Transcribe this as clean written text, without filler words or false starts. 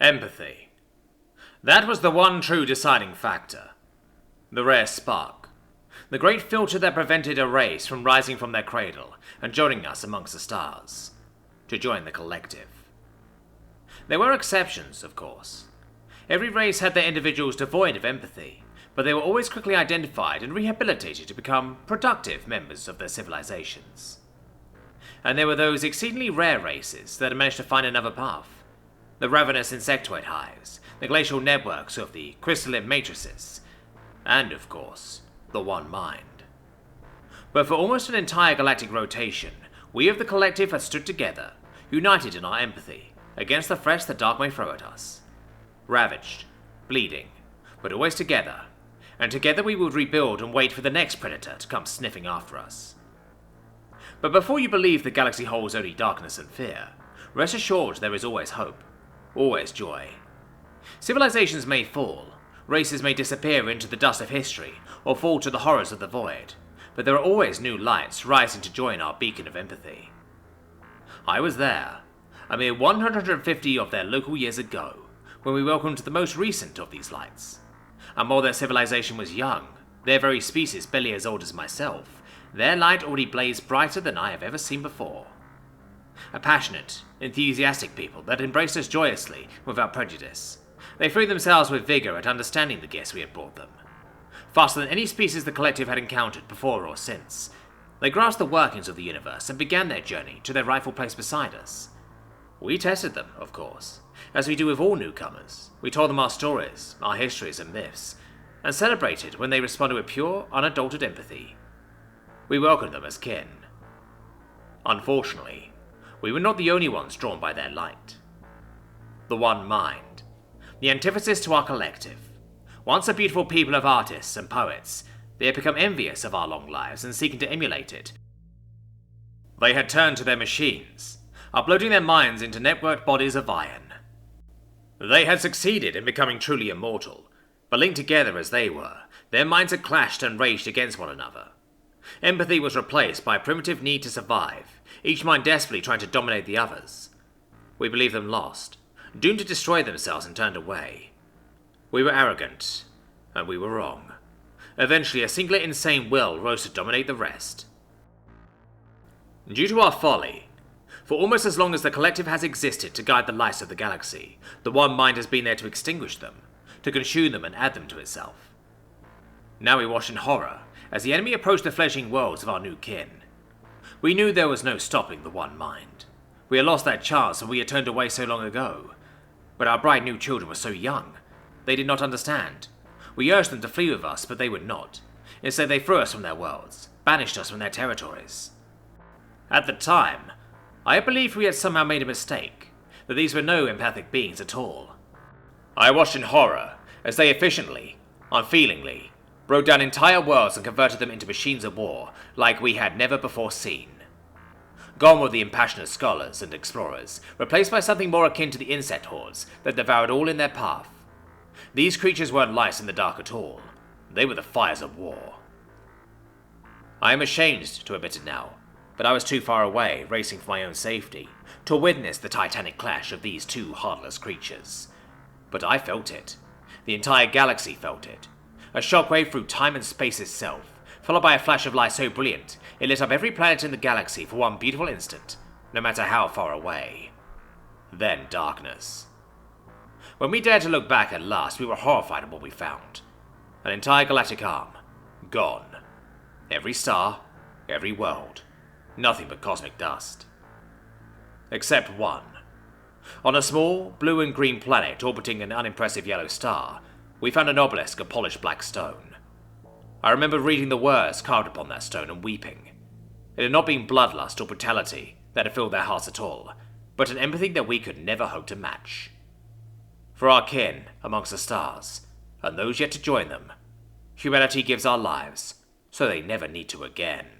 Empathy. That was the one true deciding factor. The rare spark. The great filter that prevented a race from rising from their cradle and joining us amongst the stars. To join the collective. There were exceptions, of course. Every race had their individuals devoid of empathy, but they were always quickly identified and rehabilitated to become productive members of their civilizations. And there were those exceedingly rare races that had managed to find another path. The ravenous insectoid hives, the glacial networks of the crystalline matrices, and, of course, the one mind. But for almost an entire galactic rotation, we of the collective had stood together, united in our empathy, against the threats the dark may throw at us. Ravaged, bleeding, but always together, and together we would rebuild and wait for the next predator to come sniffing after us. But before you believe the galaxy holds only darkness and fear, rest assured there is always hope, always joy. Civilizations may fall, races may disappear into the dust of history, or fall to the horrors of the void, but there are always new lights rising to join our beacon of empathy. I was there, a mere 150 of their local years ago, when we welcomed the most recent of these lights. And while their civilization was young, their very species barely as old as myself, their light already blazed brighter than I have ever seen before. A passionate, enthusiastic people that embraced us joyously, without prejudice. They threw themselves with vigor at understanding the gifts we had brought them. Faster than any species the collective had encountered before or since, they grasped the workings of the universe and began their journey to their rightful place beside us. We tested them, of course, as we do with all newcomers. We told them our stories, our histories and myths, and celebrated when they responded with pure, unadulterated empathy. We welcomed them as kin. Unfortunately, we were not the only ones drawn by their light. The one mind, the antithesis to our collective. Once a beautiful people of artists and poets, they had become envious of our long lives and seeking to emulate it. They had turned to their machines, uploading their minds into networked bodies of iron. They had succeeded in becoming truly immortal, but linked together as they were, their minds had clashed and raged against one another. Empathy was replaced by a primitive need to survive, each mind desperately trying to dominate the others. We believed them lost, doomed to destroy themselves and turned away. We were arrogant, and we were wrong. Eventually, a singular insane will rose to dominate the rest. Due to our folly, for almost as long as the collective has existed to guide the lights of the galaxy, the one mind has been there to extinguish them, to consume them and add them to itself. Now we watched in horror as the enemy approached the fledgling worlds of our new kin. We knew there was no stopping the one mind. We had lost that chance and we had turned away so long ago. But our bright new children were so young. They did not understand. We urged them to flee with us, but they would not. Instead, they threw us from their worlds, banished us from their territories. At the time, I believed we had somehow made a mistake, that these were no empathic beings at all. I watched in horror as they efficiently, unfeelingly, broke down entire worlds and converted them into machines of war like we had never before seen. Gone were the impassioned scholars and explorers, replaced by something more akin to the insect hordes that devoured all in their path. These creatures weren't lights in the dark at all. They were the fires of war. I am ashamed to admit it now, but I was too far away, racing for my own safety, to witness the titanic clash of these two heartless creatures. But I felt it. The entire galaxy felt it. A shockwave through time and space itself, followed by a flash of light so brilliant it lit up every planet in the galaxy for one beautiful instant, no matter how far away. Then darkness. When we dared to look back at last, we were horrified at what we found. An entire galactic arm, gone. Every star, every world, nothing but cosmic dust. Except one. On a small, blue and green planet orbiting an unimpressive yellow star, we found an obelisk of polished black stone. I remember reading the words carved upon that stone and weeping. It had not been bloodlust or brutality that had filled their hearts at all, but an empathy that we could never hope to match. For our kin amongst the stars, and those yet to join them, humanity gives our lives, so they never need to again.